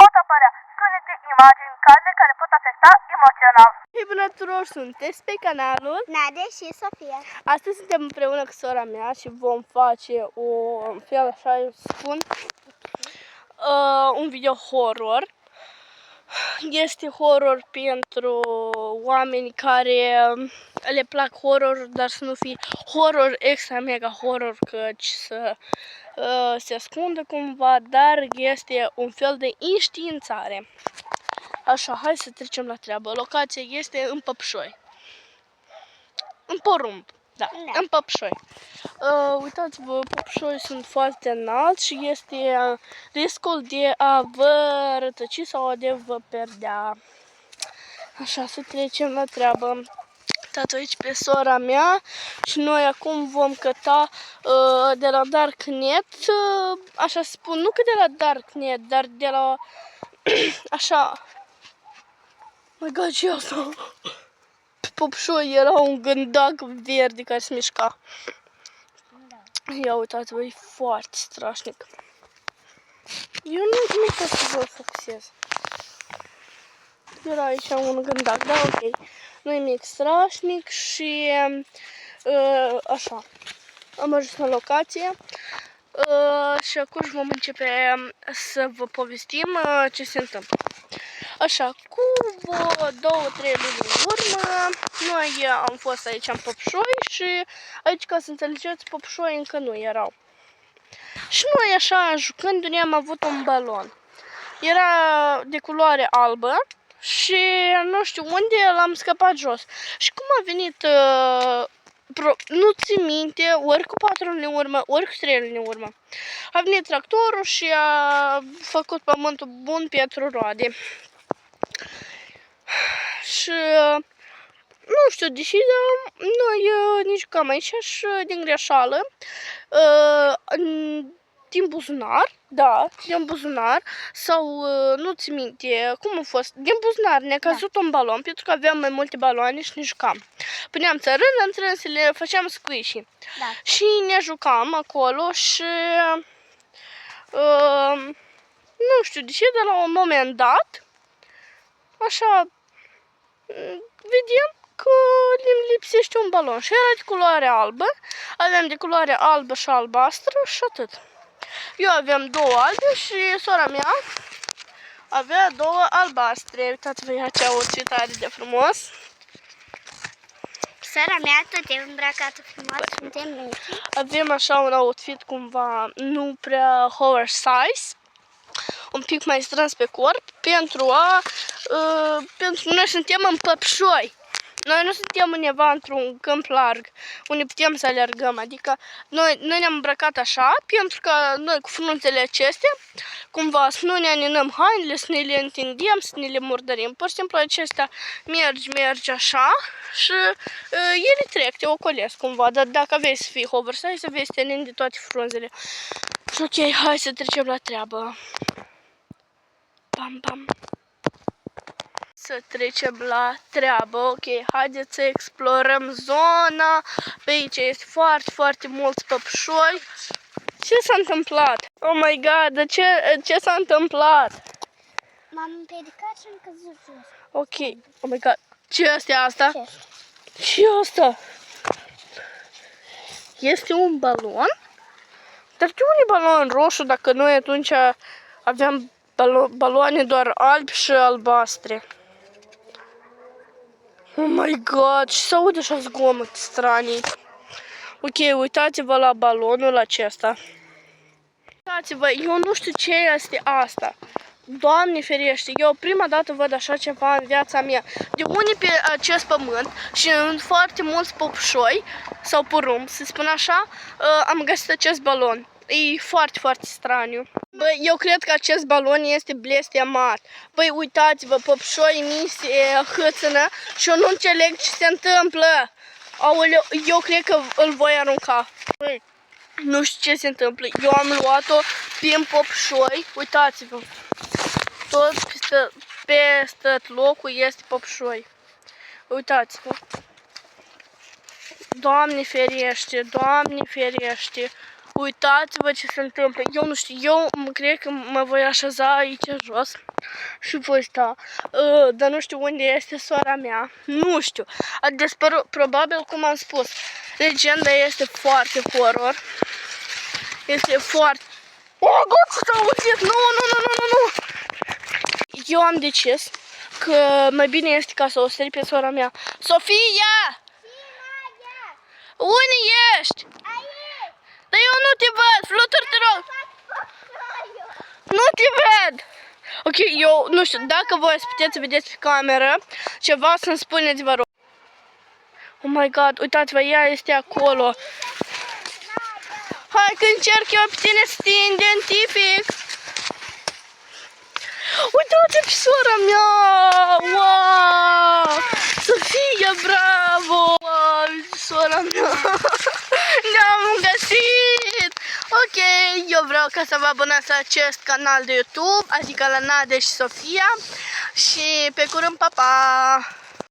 pot apărea sunete, imagini, cadre care pot afecta emoțional. Hei, bună tuturor, sunteți pe canalul Nadia și Sofia. Astăzi suntem împreună cu sora mea și vom face un fel, așa spun, un video horror. Este horror pentru oameni care le plac horror, dar să nu fie horror extra mega horror, căci să se ascundă cumva, dar este un fel de înștiințare. Așa, hai să trecem la treabă. Locația este în Păpșoi. În Porumb. Da, în Păpșoi. Uitați-vă, Păpșoi sunt foarte înalți și este riscul de a vă rătăci sau de a vă perdea. Așa, să trecem la treabă. Uitați aici pe sora mea și noi acum vom căta de la Darknet, așa spun, nu că de la Darknet, dar de la, așa, my God, ce asta? Pe Păpșoi era un gândac verde care se mișca. Ia uitați-vă, e foarte strașnic. Eu nu pot să vă focusez. Era aici un gândac, da, ok. Nu e nimic strașnic și așa. Am ajuns la locație și acum vom începe să vă povestim ce se întâmplă. Așa, cu 2-3 luni în urmă, noi am fost aici în Păpșoi și aici, ca să înțelegeți, Păpșoi încă nu erau. Și noi așa, jucându-ne, am avut un balon. Era de culoare albă și nu știu unde l-am scăpat jos. Și cum a venit, nu țin minte, ori cu 4 luni în urmă, ori cu 3 luni în urmă. A venit tractorul și a făcut pământul bun pentru roade. Și nu știu deși, dar noi ne jucam aici și din greșeală din buzunar, da, din buzunar, sau nu ți minte cum a fost, din buzunar ne-a căzut un balon, pentru că aveam mai multe baloane și ne jucam. Puneam țărând să le făceam squishy. Da. Și ne jucam acolo și nu știu de ce, de la un moment dat, așa, vedem că îmi lipsește un balon și era de culoare albă, aveam de culoare albă și albastră și atât. Eu aveam 2 albe și sora mea avea 2 albastre. Uitați-vă ea ce outfit are de frumos. Sora mea tot e îmbrăcată frumos, suntem mici. Avem așa un outfit cumva nu prea oversize, un pic mai strâns pe corp, pentru noi suntem în Păpșoi. Noi nu suntem undeva într-un câmp larg, unde putem să alergăm, adică noi ne-am îmbrăcat așa, pentru că noi cu frunzele acestea, cumva să nu ne aninăm hainele, să ne le întindem, să ne le murdărim. Pur și simplu acestea mergi așa și ele trec, te ocolesc cumva, dar dacă vei să fii oversize, să vei să te anini de toate frunzele. Și ok, hai să trecem la treabă. Bam, bam. Să trecem la treabă, ok, haideți să explorăm zona, pe aici este foarte, foarte mulți păpșoi. Ce s-a întâmplat? Oh my god, de ce s-a întâmplat? M-am împiedicat și am căzut jos. Ok, oh my god, ce este asta? Ce? Ce asta? Este un balon? Dar de unde e balon roșu dacă noi atunci aveam baloane doar albi și albastre? Oh my god, și se aude așa zgomot stranii. Ok, uitați-vă la balonul acesta. Uitați-vă, eu nu știu ce este asta. Doamne ferește, eu prima dată văd așa ceva în viața mea. De unde pe acest pământ și în foarte mulți păpșoi sau porumb, să spun așa, am găsit acest balon. E foarte, foarte straniu. Băi, eu cred că acest balon este blestemat. Băi, uitați-vă, păpșoii mi se hâțână și eu nu înțeleg ce se întâmplă. Aoleu, eu cred că îl voi arunca. Băi, nu știu ce se întâmplă. Eu am luat-o prin păpșoi. Uitați-vă. Tot peste locul este păpșoi. Uitați-vă. Doamne ferește, Doamne ferește. Uitați-vă ce se întâmplă. Eu nu știu, eu cred că mă voi așeza aici jos și voi sta. Dar nu știu unde este sora mea. Nu știu. Adică, probabil, cum am spus, legenda este foarte horror. Este foarte... Oh, God, ce s-a auzit! Nu! Eu am decis că mai bine este ca să o strig pe sora mea. Sofia! Unde ești? Aici! Dar eu nu te văd, flutur, te rog. Nu te ved. Ok, eu nu știu, dacă voi puteți să vedeți pe cameră ceva, să-mi spuneți, vă rog. Oh my God, uitați-vă, ea este acolo. Hai că încerc eu pe tine să te identific. Uitați-vă pe sora mea. Wow! Sofia, bravo! Wow, sora mea. Ne-am găsit! Ok, eu vreau ca să vă abonați la acest canal de YouTube, adică la Nade și Sofia. Și pe curând, pa, pa!